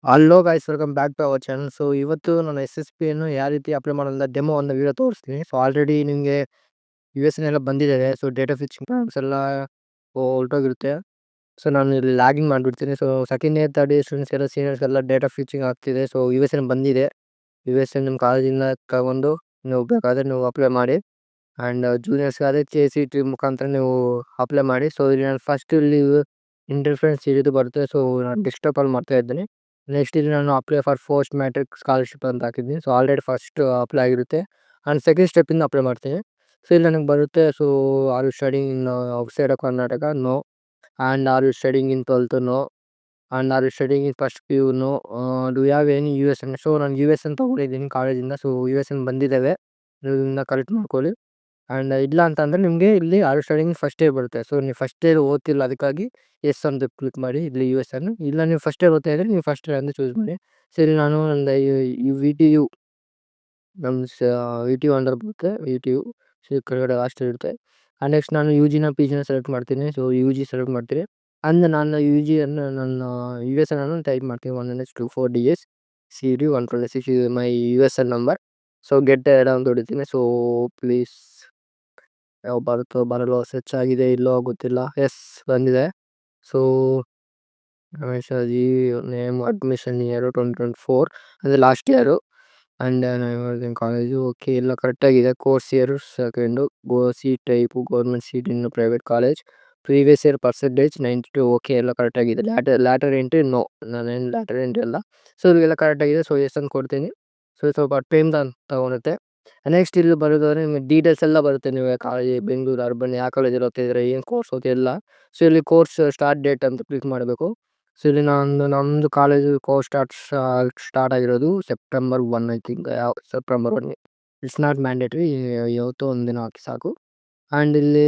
Hello guys, welcome back to our channel. So ಇವತ್ತು ನಾನು SSPಯನ್ನು ಯಾವ ರೀತಿ ಅಪ್ಲೈ ಮಾಡೋದು ಡೆಮೋ ಒಂದು ವಿಡಿಯೋ ತೋರಿಸ್ತೀನಿ. ಸೊ ಆಲ್ರೆಡಿ ನಿಮಗೆ US ಬಂದಿದ್ದಾರೆ. ಸೊ ಡೇಟಾ ಫಿಕ್ಸಿಂಗ್ ಪ್ರಾಬ್ಲಮ್ಸ್ ಎಲ್ಲ ಹೊರಟೋಗಿರುತ್ತೆ. ಸೊ ನಾನು ಇಲ್ಲಿ ಲಾಗಿನ್ ಮಾಡಿಬಿಡ್ತೀನಿ. So second year third year students ಎಲ್ಲ ಸೀನಿಯರ್ಸ್ ಎಲ್ಲ ಡೇಟಾ ಫಿಕ್ಸಿಂಗ್ ಆಗ್ತಿದೆ. ಸೊ ಬಂದಿದೆ. ನಿಮ್ಮ ಕಾಲೇಜಿಂದ ತಗೊಂಡು ನೀವು ಬೇಕಾದರೆ ನೀವು ಅಪ್ಲೈ ಮಾಡಿ. ಆ್ಯಂಡ್ ಜೂನಿಯರ್ಸ್ಗಾದರೆ KCT ಮುಖಾಂತರ ನೀವು ಅಪ್ಲೈ ಮಾಡಿ. ಸೊ ಇಲ್ಲಿ ನಾನು ಫಸ್ಟ್ ಇಲ್ಲಿ ಇಂಟರ್ಫರೆನ್ಸ್ ಇದು ಬರುತ್ತೆ. ಸೊ ನಾನು ಡೆಸ್ಕ್ಟಾಪಲ್ಲಿ ಮಾಡ್ತಾ ಇದ್ದೀನಿ. ನೆಕ್ಸ್ಟ್ ಇಲ್ಲಿ ನಾನು apply for post matric scholarship ಅಂತ ಹಾಕಿದ್ದೀನಿ. ಸೊ ಆಲ್ರೆಡಿ ಫಸ್ಟ್ ಅಪ್ಲೈ ಆಗಿರುತ್ತೆ. ಆ್ಯಂಡ್ ಸೆಕೆಂಡ್ ಸ್ಟೆಪ್ಪಿಂದ ಅಪ್ಲೈ ಮಾಡ್ತೀನಿ. ಸೊ ಇಲ್ಲಿ ನನಗೆ ಬರುತ್ತೆ. So are you studying in outside of Karnataka? No. And are you studying in 12th? No. And are you studying in first PU? No. Do you have any USN? So ನಾನು USN ತೊಗೊಂಡಿದ್ದೀನಿ ಕಾಲೇಜಿಂದ. So USN ಬಂದಿದ್ದಾವೆ, ನೀವು ಇದನ್ನ collect ಮಾಡ್ಕೊಳ್ಳಿ. And ಇಲ್ಲ ಅಂತಂದರೆ ನಿಮಗೆ ಇಲ್ಲಿ are you studying first year ಬರುತ್ತೆ. ಸೊ ನೀವು ಫಸ್ಟ್ ಇಯರ್ ಓದ್ತಿಲ್ಲ, ಅದಕ್ಕಾಗಿ ಎಸ್ ಅಂತ ಕ್ಲಿಕ್ ಮಾಡಿ ಇಲ್ಲಿ USN. ಇಲ್ಲ ನೀವು ಫಸ್ಟ್ ಇಯರ್ ಓದ್ತಾ ಇದ್ದರೆ ನೀವು ಫಸ್ಟ್ ಇಯರ್ ಅಂತ ಚೂಸ್ ಮಾಡಿ. ಸರಿ, ನಾನು ಒಂದು VTU ನಮ್ಮ VTU ಅಂಡರ್ ಬರುತ್ತೆ. VTU ಕೆಳಗಡೆ ಲಾಸ್ಟ್ ಇರುತ್ತೆ. ಆ್ಯಂಡ್ ನೆಕ್ಸ್ಟ್ ನಾನು UGನ PGನ ಸೆಲೆಕ್ಟ್ ಮಾಡ್ತೀನಿ. ಸೊ UG ಸೆಲೆಕ್ಟ್ ಮಾಡ್ತೀನಿ. ಅಂಡ್ ನಾನು UGಯನ್ನು ನನ್ನ USN ಅನ್ನು ಟೈಪ್ ಮಾಡ್ತೀನಿ. 1NH24DS CD 126 ಇದು ಮೈ USN ನಂಬರ್. ಸೊ ಗೆಟ್ ಅಂತ ಹೊಡಿತೀನಿ. ಸೊ ಪ್ಲೀಸ್ ಯಾವ ಬರುತ್ತೋ ಬರಲ್ಲೋ, ಸರ್ಚ್ ಆಗಿದೆ ಇಲ್ಲೋ ಗೊತ್ತಿಲ್ಲ. ಎಸ್, ಬಂದಿದೆ. So Ramesh ji name, admission year 2024 ಅಂದರೆ ಲಾಸ್ಟ್ ಇಯರು. ಆ್ಯಂಡ್ ನಾನು ಕಾಲೇಜು ಓಕೆ ಎಲ್ಲ ಕರೆಕ್ಟಾಗಿದೆ. Course year second, seat type government seat ಇನ್ನು private college. Previous year percentage 92 okay ಎಲ್ಲ ಕರೆಕ್ಟಾಗಿದೆ. ಲ್ಯಾಟರ್ ಎಂಟ್ರಿ ನೋ, ನಾನೇನು ಲ್ಯಾಟರ್ ಎಂಟ್ರಿ ಅಲ್ಲ. ಸೊ ಇವೆಲ್ಲ ಕರೆಕ್ಟಾಗಿದೆ. ಸೊ ಎಸ್ ಅಂತ ಕೊಡ್ತೀನಿ. ಸೊ ಸ್ವಲ್ಪ ಟೈಮ್ ತಗೊಳುತ್ತೆ. ನೆಕ್ಸ್ಟ್ ಇಲ್ಲಿ ಬರೋದಾದ್ರೆ ನಿಮಗೆ ಡೀಟೇಲ್ಸ್ ಎಲ್ಲ ಬರುತ್ತೆ. ನೀವು ಕಾಲೇಜ್ ಬೆಂಗಳೂರು ಅರ್ಬನ್ ಯಾವ ಕಾಲೇಜಲ್ಲಿ ಓದ್ತಿದ್ರೆ, ಏನು ಕೋರ್ಸ್ ಓದ್ತಿಲ್ಲ. ಸೊ ಇಲ್ಲಿ ಕೋರ್ಸ್ ಸ್ಟಾರ್ಟ್ ಡೇಟ್ ಅಂತ ಕ್ಲಿಕ್ ಮಾಡಬೇಕು. ಸೊ ಇಲ್ಲಿ ನಮ್ಮದು ಕಾಲೇಜು ಕೋರ್ಸ್ ಸ್ಟಾರ್ಟ್ ಆಗಿರೋದು September 1 I think. September 1. It's not mandatory, ಯಾವತ್ತೋ ಒಂದಿನ ಹಾಕಿ ಸಾಕು. ಆ್ಯಂಡ್ ಇಲ್ಲಿ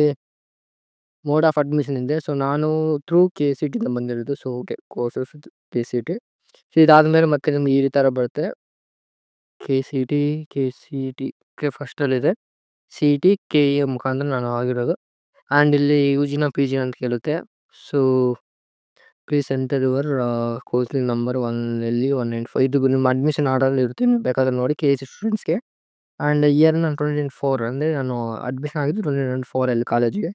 ಮೋಡ್ ಆಫ್ ಅಡ್ಮಿಷನ್ ಇದೆ. ಸೊ ನಾನು ಥ್ರೂ KCTಯಿಂದ ಬಂದಿರೋದು. So okay, courses KCT. So ಇದಾದಮೇಲೆ ಮತ್ತೆ ನಿಮ್ಗೆ ಈ ಥರ ಬರುತ್ತೆ. KCT ಫಸ್ಟಲ್ಲಿದೆ. CET KE ಮುಖಾಂತರ ನಾನು ಆಗಿರೋದು. ಆ್ಯಂಡ್ ಇಲ್ಲಿ UGನ PG ಅಂತ ಕೇಳುತ್ತೆ. So please enter your counselling number 1L195 ಇದು ನಿಮ್ಮ ಅಡ್ಮಿಷನ್ ಆರ್ಡರಲ್ಲಿ ಇರುತ್ತೆ, ನೀವು ಬೇಕಾದ್ರೆ ನೋಡಿ. KC ಸ್ಟೂಡೆಂಟ್ಸ್ಗೆ. ಆ್ಯಂಡ್ ಇಯರ್ ನಾನು 2024 ಅಂದರೆ ನಾನು ಅಡ್ಮಿಷನ್ ಆಗಿದ್ದು 2024 ಕಾಲೇಜಿಗೆ.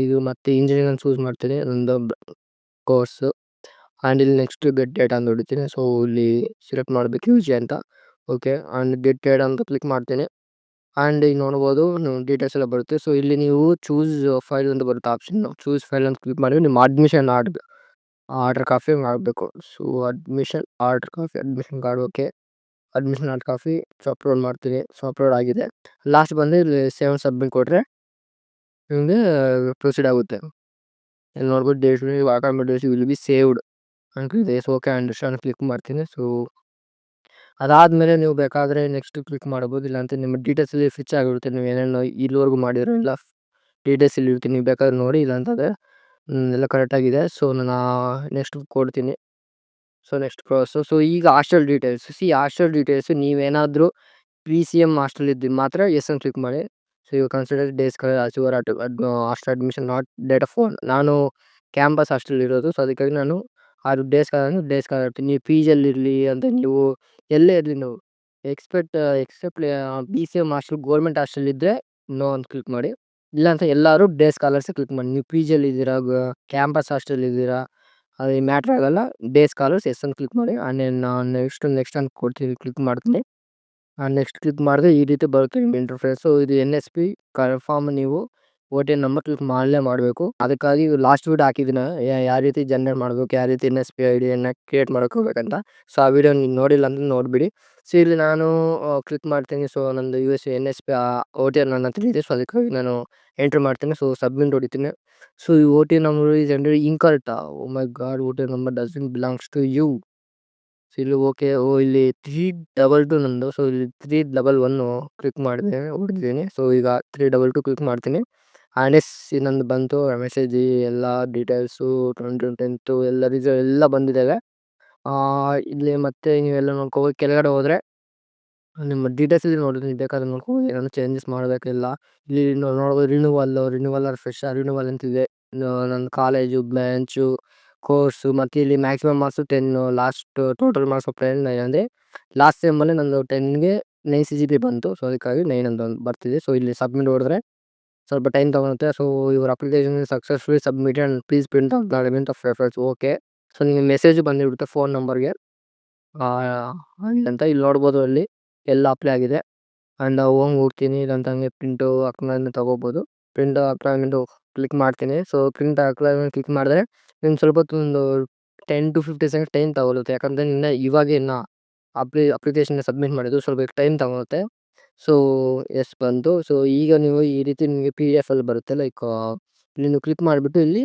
ಇದು ಮತ್ತು ಇಂಜಿನಿಯರಿಂಗ್ ಚೂಸ್ ಮಾಡ್ತೀನಿ ಒಂದು ಕೋರ್ಸು. ಆ್ಯಂಡ್ ಇಲ್ಲಿ ನೆಕ್ಸ್ಟ್ ಗೆಟ್ ಡೇಟಾ ಅಂತ ಹೊಡಿತೀನಿ. ಸೊ ಇಲ್ಲಿ ಸೆಲೆಕ್ಟ್ ಮಾಡಬೇಕು UG ಅಂತ. ಓಕೆ, ಆ್ಯಂಡ್ ಗೆಟ್ ಡೇಟಾ ಅಂತ ಕ್ಲಿಕ್ ಮಾಡ್ತೀನಿ. ಆ್ಯಂಡ್ ಈಗ ನೋಡ್ಬೋದು ಡೀಟೇಲ್ಸ್ ಎಲ್ಲ ಬರುತ್ತೆ. ಸೊ ಇಲ್ಲಿ ನೀವು ಚೂಸ್ ಫೈಲ್ ಅಂತ ಬರುತ್ತೆ ಆಪ್ಷನ್. ಚೂಸ್ ಫೈಲ್ ಅಂತ ಕ್ಲಿಕ್ ಮಾಡಿ ನಿಮ್ಮ ಅಡ್ಮಿಷನ್ ಆರ್ಡರ್ ಕಾಪಿ ಮಾಡಬೇಕು. So admission order copy, admission card. Okay, admission order copy. So upload ಮಾಡ್ತೀನಿ. ಸೊ ಅಪ್ಲೋಡ್ ಆಗಿದೆ. ಲಾಸ್ಟ್ ಬಂದು ಇಲ್ಲಿ ಸೇವ್ ಸಬ್ಮಿಟ್ ಕೊಟ್ಟರೆ ನಿಮಗೆ ಪ್ರೊಸೀಡ್ ಆಗುತ್ತೆ. ಇಲ್ಲಿ ನೋಡ್ಬೋದು date automatic will be saved ಅಂತಿದೆ. ಸೊ ಓಕೆ ಅಂಡರ್ಸ್ಟ್ಯಾಂಡ್ ಕ್ಲಿಕ್ ಮಾಡ್ತೀನಿ. ಸೊ ಅದಾದಮೇಲೆ ನೀವು ಬೇಕಾದರೆ ನೆಕ್ಸ್ಟ್ ಕ್ಲಿಕ್ ಮಾಡ್ಬೋದು. ಇಲ್ಲಾಂತ ನಿಮ್ಮ ಡೀಟೇಲ್ಸಲ್ಲಿ ಫಿಚ್ ಆಗಿರುತ್ತೆ. ನೀವು ಏನೇನು ಇಲ್ಲಿವರೆಗೂ ಮಾಡಿರೋ ಎಲ್ಲ ಡೀಟೇಲ್ಸ್ ಇಲ್ಲಿ ಇರುತ್ತೆ, ನೀವು ಬೇಕಾದ್ರೆ ನೋಡಿ. ಇಲ್ಲಾಂತಂದರೆ ಎಲ್ಲ ಕರೆಕ್ಟಾಗಿದೆ. ಸೊ ನಾನು ನೆಕ್ಸ್ಟ್ ಕೊಡ್ತೀನಿ. So next process. ಸೊ ಈಗ ಹಾಸ್ಟೆಲ್ ಡೀಟೇಲ್ಸ್. ಹಾಸ್ಟೆಲ್ ಡೀಟೇಲ್ಸು ನೀವೇನಾದರೂ PCM ಹಾಸ್ಟೆಲ್ ಇದ್ದು ಮಾತ್ರ ಎಸ್ ಅಂತ ಕ್ಲಿಕ್ ಮಾಡಿ. So you consider days as your hostel admission not date of phone. ನಾನು ಕ್ಯಾಂಪಸ್ ಹಾಸ್ಟೆಲ್ ಇರೋದು. ಸೊ ಅದಕ್ಕಾಗಿ ನಾನು ಅದು ಡೇಸ್ ಕಾಲರ್ ಇರ್ತೀನಿ. ನೀವು PGಯಲ್ಲಿರಲಿ ಅಂತ ನೀವು ಎಲ್ಲೇ ಇರಲಿ, ನೀವು except PCM hostel government hostel ಇದ್ದರೆ ನೋ ಅಂತ ಕ್ಲಿಕ್ ಮಾಡಿ. ಇಲ್ಲಾಂತ ಎಲ್ಲರೂ ಡೇಸ್ ಕಾಲರ್ಸೇ ಕ್ಲಿಕ್ ಮಾಡಿ. ನೀವು PGಯಲ್ಲಿ ಇದ್ದೀರಾ, ಕ್ಯಾಂಪಸ್ ಹಾಸ್ಟೆಲ್ ಇದ್ದೀರಾ, ಅದು ಮ್ಯಾಟ್ರ್ ಆಗೋಲ್ಲ. ಡೇಸ್ ಕಾಲರ್ಸ್ ಎಸ್ ಅಂತ ಕ್ಲಿಕ್ ಮಾಡಿ. ನಾನು ನೆಕ್ಸ್ಟ್ ಅಂತ ಕೊಡ್ತೀನಿ, ಕ್ಲಿಕ್ ಮಾಡ್ತೀನಿ. ನೆಕ್ಸ್ಟ್ ಕ್ಲಿಕ್ ಮಾಡಿದ್ರೆ ಈ ರೀತಿ ಬರುತ್ತೆ ನಿಮ್ಮ ಇಂಟರ್ಫೇಸು. ಇದು NSP ಕನ್ಫರ್ಮ್ ನೀವು OTN ನಂಬರ್ ಕ್ಲಿಕ್ ಮಾಡಬೇಕು. ಅದಕ್ಕಾಗಿ ಲಾಸ್ಟ್ ವೀಡಿಯೋ ಹಾಕಿದ್ದೀನಿ, ಯಾವ ರೀತಿ ಜನ್ರೇಟ್ ಮಾಡಬೇಕು, ಯಾವ ರೀತಿ NSP ಐಡಿಯನ್ನು ಕ್ರಿಯೇಟ್ ಮಾಡ್ಕೋಬೇಕಂತ. ಸೊ ಆ ವಿಡಿಯೋ ನೀವು ನೋಡಿಲ್ಲ ಅಂದರೆ ನೋಡಿಬಿಡಿ. ಸೊ ಇಲ್ಲಿ ನಾನು ಕ್ಲಿಕ್ ಮಾಡ್ತೀನಿ. ಸೊ ನಂದು NSP OTN ನನ್ನ ಹತ್ರ ಇದೆ. ಸೊ ಅದಕ್ಕಾಗಿ ನಾನು ಎಂಟ್ರಿ ಮಾಡ್ತೀನಿ. ಸೊ ಸಬ್ಮಿಟ್ ಹೊಡಿತೀನಿ. ಸೊ ಈ OTN number is enter incorrect. Oh my God, OTN number doesn't belongs to you. So ಇಲ್ಲಿ ಓಕೆ. ಇಲ್ಲಿ 322 ನಂದು. ಸೊ ಇಲ್ಲಿ 311 ಕ್ಲಿಕ್ ಮಾಡಿದೆ, ಹೊಡೆದಿದ್ದೀನಿ. ಸೊ ಈಗ 322 ಕ್ಲಿಕ್ ಮಾಡ್ತೀನಿ. ಎಸ್ ನಂದು ಬಂತು ಮೆಸೇಜ್. ಎಲ್ಲ ಡೀಟೇಲ್ಸು 2010 ಎಲ್ಲ ಎಲ್ಲ ಬಂದಿದ್ದಾವೆ. ಇಲ್ಲಿ ಮತ್ತೆ ನೀವೆಲ್ಲ ನೋಡ್ಕೋಬೋದು. ಕೆಳಗಡೆ ಹೋದರೆ ನಿಮ್ಮ ಡೀಟೇಲ್ಸ್ ಇಲ್ಲಿ ನೋಡಿದ್ರೆ ಬೇಕಾದ್ರೆ ನೋಡ್ಕೋಬೋದು, ಏನಾದ್ರು ಚೇಂಜಸ್ ಮಾಡಬೇಕಿಲ್ಲ. ಇಲ್ಲಿ ನೋಡ್ಬೋದು ರಿನ್ಯೂವಲ್ ಆರ್ ಫ್ರೆಶ್ ರಿನ್ಯೂವಲ್ ಅಂತಿದೆ. ನನ್ನ ಕಾಲೇಜು ಬ್ರಾಂಚು ಕೋರ್ಸು ಮತ್ತೆ ಇಲ್ಲಿ maximum marks 10 last total marks of 9 ಅಂದರೆ ಲಾಸ್ಟ್ ಸೆಮ್ಮಲ್ಲಿ ನಂದು 10ಗೆ 9 CGPA ಬಂತು. ಸೊ ಅದಕ್ಕಾಗಿ 9 ಅಂತ ಒಂದು ಬರ್ತಿದೆ. ಸೊ ಇಲ್ಲಿ ಸಬ್ಮಿಟ್ ಹೊಡೆದ್ರೆ ಸ್ವಲ್ಪ ಟೈಮ್ ತಗೊಳುತ್ತೆ. So your application successfully submitted and please print out the element of reference. Okay. So ನಿಮಗೆ ಮೆಸೇಜ್ ಬಂದಿರುತ್ತೆ ಫೋನ್ ನಂಬರ್ಗೆ ಅಂತ ಇಲ್ಲಿ ನೋಡ್ಬೋದು. ಅಲ್ಲಿ ಎಲ್ಲ ಅಪ್ಲೈ ಆಗಿದೆ ಆ್ಯಂಡ್ ಹೋಗ್ತೀನಿ ಇದಂತ ಹಂಗೆ ಪ್ರಿಂಟು ಹಾಕ್ಕೊಂಡು ತೊಗೋಬೋದು. ಪ್ರಿಂಟ್ ಹಾಕ್ಕೊಂಡು ಕ್ಲಿಕ್ ಮಾಡ್ತೀನಿ. ಸೊ ಪ್ರಿಂಟ್ ಹಾಕ್ಕೊಂಡು ಕ್ಲಿಕ್ ಮಾಡಿದ್ರೆ ಇನ್ನು ಸ್ವಲ್ಪ ಹೊತ್ತು ಒಂದು 10 to 15 ಸೆಕೆಂಡ್ಸ್ ಟೈಮ್ ತಗೊಳುತ್ತೆ. ಯಾಕಂದರೆ ಇನ್ನು ಅಪ್ಲಿಕೇಶನ್ ಸಬ್ಮಿಟ್ ಮಾಡಿದ್ದು ಸ್ವಲ್ಪ ಟೈಮ್ ತಗೊಳುತ್ತೆ. ಸೊ ಎಸ್ ಬಂತು. ಸೊ ಈಗ ನೀವು ಈ ರೀತಿ ನಿಮಗೆ PDF ಅಲ್ಲಿ ಬರುತ್ತೆ. ಲೈಕ್ ನೀವು ಕ್ಲಿಕ್ ಮಾಡಿಬಿಟ್ಟು ಇಲ್ಲಿ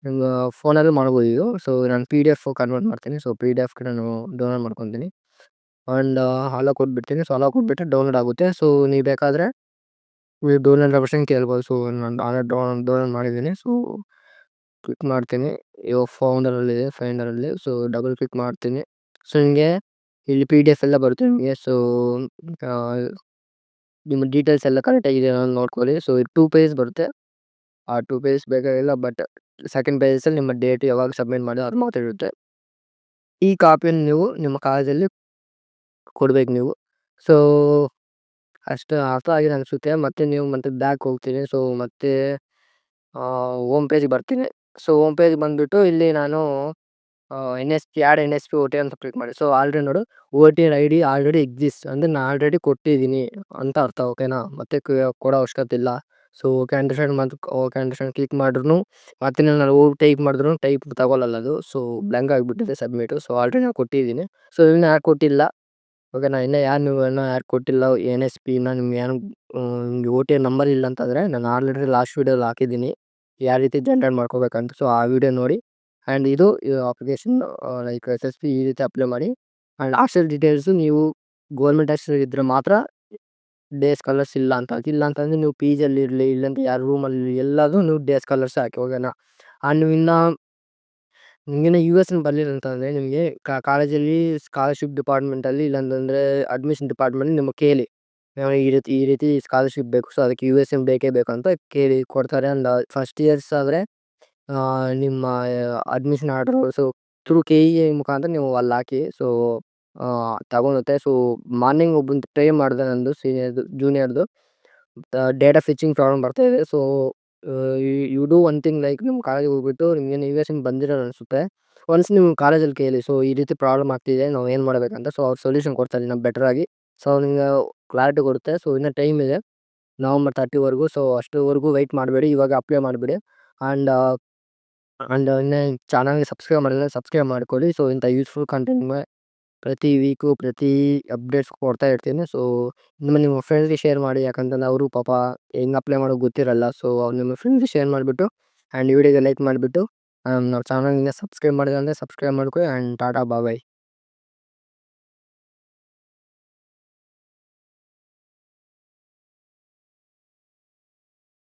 ನಿಮ್ಗೆ ಫೋನಲ್ಲಿ ಮಾಡ್ಬೋದು ಇದು. ಸೊ ನಾನು PDF ಕನ್ವರ್ಟ್ ಮಾಡ್ತೀನಿ. ಸೊ PDFಗೆ ನಾನು ಡೌನ್ಲೋಡ್ ಮಾಡ್ಕೊತೀನಿ ಆ್ಯಂಡ್ ಅಲೋ ಕೊಟ್ಬಿಡ್ತೀನಿ. ಸೊ ಅಲೋ ಕೊಟ್ಬಿಟ್ಟು ಡೌನ್ಲೋಡ್ ಆಗುತ್ತೆ. ಸೊ ನೀವು ಬೇಕಾದರೆ ಡೌನ್ಲೋಡ್ ಆಪ್ಷನ್ ಕೇಳ್ಬೋದು. ಸೊ ನಾನು ಡೌನ್ಲೋಡ್ ಮಾಡಿದ್ದೀನಿ. ಸೊ ಕ್ಲಿಕ್ ಮಾಡ್ತೀನಿ. ಇವಾಗ ಫೈಂಡರಲ್ಲಿ ಸೊ ಡಬಲ್ ಕ್ಲಿಕ್ ಮಾಡ್ತೀನಿ. ಸೊ ನಿಮಗೆ ಇಲ್ಲಿ PDF ಎಲ್ಲ ಬರುತ್ತೆ ನಿಮಗೆ. ಸೊ ನಿಮ್ಮ ಡೀಟೇಲ್ಸ್ ಎಲ್ಲ ಕರೆಕ್ಟಾಗಿದೆ ನೋಡ್ಕೊಳ್ಳಿ. ಸೊ 2 ಪೇಜ್ ಬರುತ್ತೆ. ಆ 2 ಪೇಜ್ ಬೇಕಾಗಿಲ್ಲ. ಬಟ್ ಸೆಕೆಂಡ್ ಪೇಜಲ್ಲಿ ನಿಮ್ಮ ಡೇಟ್ ಯಾವಾಗ ಸಬ್ಮಿಟ್ ಮಾಡಿದ್ರೆ ಅದು ಮಾತ್ರ ಇರುತ್ತೆ. ಈ ಕಾಪಿಯನ್ನು ನೀವು ನಿಮ್ಮ ಕಾಲೇಜಲ್ಲಿ ಕೊಡ್ಬೇಕು ನೀವು. ಸೊ ಅಷ್ಟು ಅರ್ಥ ಆಗಿದೆ ಅನಿಸುತ್ತೆ. ಮತ್ತು ನೀವು ಮತ್ತೆ ಬ್ಯಾಕ್ ಹೋಗ್ತೀನಿ. ಸೊ ಮತ್ತೆ ಹೋಮ್ ಪೇಜಿಗೆ ಬರ್ತೀನಿ. ಸೊ ಹೋಮ್ ಪೇಜ್ ಬಂದುಬಿಟ್ಟು ಇಲ್ಲಿ ನಾನು NSP ಆ್ಯಡ್ NSP OT ಅಂತ ಕ್ಲಿಕ್ ಮಾಡಿ. ಸೊ ಆಲ್ರೆಡಿ ನೋಡು ವೋಟರ್ ID ಆಲ್ರೆಡಿ ಎಕ್ಸಿಸ್ಟ್ ಅಂದರೆ ನಾನು ಆಲ್ರೆಡಿ ಕೊಟ್ಟಿದ್ದೀನಿ ಅಂತ ಅರ್ಥ. ಓಕೆನಾ. ಮತ್ತೆ ಕೊಡೋ ಅವಶ್ಯಕತೆ ಇಲ್ಲ. ಸೊ ಓಕೆ ಅಂಡರ್ಸ್ಟ್ಯಾಂಡ್ ಕ್ಲಿಕ್ ಮಾಡಿದ್ರು ಮತ್ತೆ ನಾನು ಟೈಪ್ ಮಾಡಿದ್ರು ಟೈಪ್ ತಗೊಳ್ಳಲ್ಲ ಅದು. ಸೊ ಬ್ಲ್ಯಾಂಕ್ ಆಗಿಬಿಟ್ಟಿದೆ ಸಬ್ಮಿಟು. ಸೊ ಆಲ್ರೆಡಿ ನಾನು ಕೊಟ್ಟಿದ್ದೀನಿ. ಸೊ ಇನ್ನೂ ಯಾರು ಕೊಟ್ಟಿಲ್ಲ. ಓಕೆನಾ. ಇನ್ನೂ ಯಾರು ಕೊಟ್ಟಿಲ್ಲ NSPನ ನಿಮ್ಗೆ ಏನು ನಿಮಗೆ OTR ನಂಬರ್ ಇಲ್ಲ ಅಂತಂದರೆ ನಾನು ಆಲ್ರೆಡಿ ಲಾಸ್ಟ್ ವೀಡಿಯೋದಲ್ಲಿ ಹಾಕಿದ್ದೀನಿ ಯಾವ ರೀತಿ ಜನ್ರೇಟ್ ಮಾಡ್ಕೋಬೇಕಂತ. ಸೊ ಆ ವಿಡಿಯೋ ನೋಡಿ ಆ್ಯಂಡ್ ಇದು ಅಪ್ಲಿಕೇಶನ್ ಲೈಕ್ SSP ಈ ರೀತಿ ಅಪ್ಲೈ ಮಾಡಿ. ಆ್ಯಂಡ್ ಹಾಸ್ಟೆಲ್ ಡೀಟೇಲ್ಸು ನೀವು ಗೌರ್ಮೆಂಟ್ ಹಾಸ್ಟೆಲ್ ಇದ್ದರೆ ಮಾತ್ರ ಡೇ ಸ್ಕಾಲರ್ಸ್ ಇಲ್ಲ ಅಂತಂದರೆ ನೀವು PGಯಲ್ಲಿ ಇರಲಿ ಇಲ್ಲಂತ ಯಾರು ರೂಮಲ್ಲಿ ಎಲ್ಲದೂ ನೀವು ಡೇ ಸ್ಕಾಲರ್ಸ್ ಹಾಕಿ. ಓಕೆನಾ. ಆ್ಯಂಡ್ ನೀವು ನಿಮಗಿನ್ನ US ಬರಲಿಲ್ಲ ಅಂತಂದರೆ ನಿಮಗೆ ಕಾಲೇಜಲ್ಲಿ ಸ್ಕಾಲರ್ಶಿಪ್ ಡಿಪಾರ್ಟ್ಮೆಂಟಲ್ಲಿ ಇಲ್ಲಾಂತಂದರೆ ಅಡ್ಮಿಷನ್ ಡಿಪಾರ್ಟ್ಮೆಂಟ್ ನಿಮಗೆ ಕೇಳಿ ಈ ರೀತಿ ಸ್ಕಾಲರ್ಶಿಪ್ ಬೇಕು. ಸೊ ಅದಕ್ಕೆ USN ಬೇಕೇ ಬೇಕಂತ ಕೇಳಿ ಕೊಡ್ತಾರೆ. ಆ್ಯಂಡ್ ಫಸ್ಟ್ ಇಯರ್ಸ್ ಆದರೆ ನಿಮ್ಮ admission order so through KE ಮುಖಾಂತರ ನೀವು ಅಲ್ಲಿ ಹಾಕಿ. ಸೊ ತಗೊಳುತ್ತೆ. ಸೊ ಮಾರ್ನಿಂಗ್ ಒಬ್ಬಂದು ಟ್ರೈ ಮಾಡಿದೆ ನಂದು ಜೂನಿಯರ್ದು ಡೇಟಾ ಫಿಚಿಂಗ್ ಪ್ರಾಬ್ಲಮ್ ಬರ್ತಾಯಿದೆ. So you do one thing like ನಿಮ್ಮ ಕಾಲೇಜಿಗೆ ಹೋಗ್ಬಿಟ್ಟು ನಿಮಗೇನು USN ಬಂದಿರೋದು ಅನಿಸುತ್ತೆ. ಒನ್ಸ್ ನೀವು ಕಾಲೇಜಲ್ಲಿ ಕೇಳಿ. ಸೊ ಈ ರೀತಿ ಪ್ರಾಬ್ಲಮ್ ಆಗ್ತಿದೆ ನಾವು ಏನು ಮಾಡಬೇಕಂತ. ಸೊ ಅವ್ರು ಸೊಲ್ಯೂಷನ್ ಕೊಡ್ತಾರೆ ಇನ್ನೂ ಬೆಟ್ರಾಗಿ. ಸೊ ನಿಮಗೆ ಕ್ಲಾರಿಟಿ ಕೊಡುತ್ತೆ. ಸೊ ಇನ್ನೂ ಟೈಮ್ ಇದೆ November 30ವರೆಗೂ. ಸೊ ಅಷ್ಟುವರೆಗೂ ವೆಯ್ಟ್ ಮಾಡಬೇಡಿ. ಇವಾಗ ಅಪ್ಲೈ ಮಾಡಿಬಿಡಿ. ಆ್ಯಂಡ್ ಇನ್ನೂ ಚಾನಲ್ಗೆ ಸಬ್ಸ್ಕ್ರೈಬ್ ಮಾಡಿಲ್ಲ ಸಬ್ಸ್ಕ್ರೈಬ್ ಮಾಡ್ಕೊಳ್ಳಿ. ಸೊ ಇಂಥ ಯೂಸ್ಫುಲ್ ಕಂಟೆಂಟ್ ಪ್ರತಿ ವೀಕು ಪ್ರತಿ ಅಪ್ಡೇಟ್ಸ್ ಕೊಡ್ತಾ ಇರ್ತೀನಿ. ಸೊ ನಿಮ್ಮ ಫ್ರೆಂಡ್ಸ್ಗೆ ಶೇರ್ ಮಾಡಿ. ಯಾಕಂತಂದ್ರೆ ಅವರು ಪಾಪ ಹೆಂಗೆ ಅಪ್ಲೈ ಮಾಡೋದು ಗೊತ್ತಿರಲ್ಲ. ಸೊ ನಿಮ್ಮ ಫ್ರೆಂಡ್ಸ್ಗೆ ಶೇರ್ ಮಾಡಿಬಿಟ್ಟು ಆ್ಯಂಡ್ ವಿಡಿಯೋಗೆ ಲೈಕ್ ಮಾಡಿಬಿಟ್ಟು ನಾವು ಚಾನಲ್ನ ಸಬ್ಸ್ಕ್ರೈಬ್ ಮಾಡಿಲ್ಲ ಅಂದರೆ ಸಬ್ಸ್ಕ್ರೈಬ್ ಮಾಡ್ಕೊಳ್ಳಿ. ಆ್ಯಂಡ್ ಟಾಟಾ ಬಾಯ್.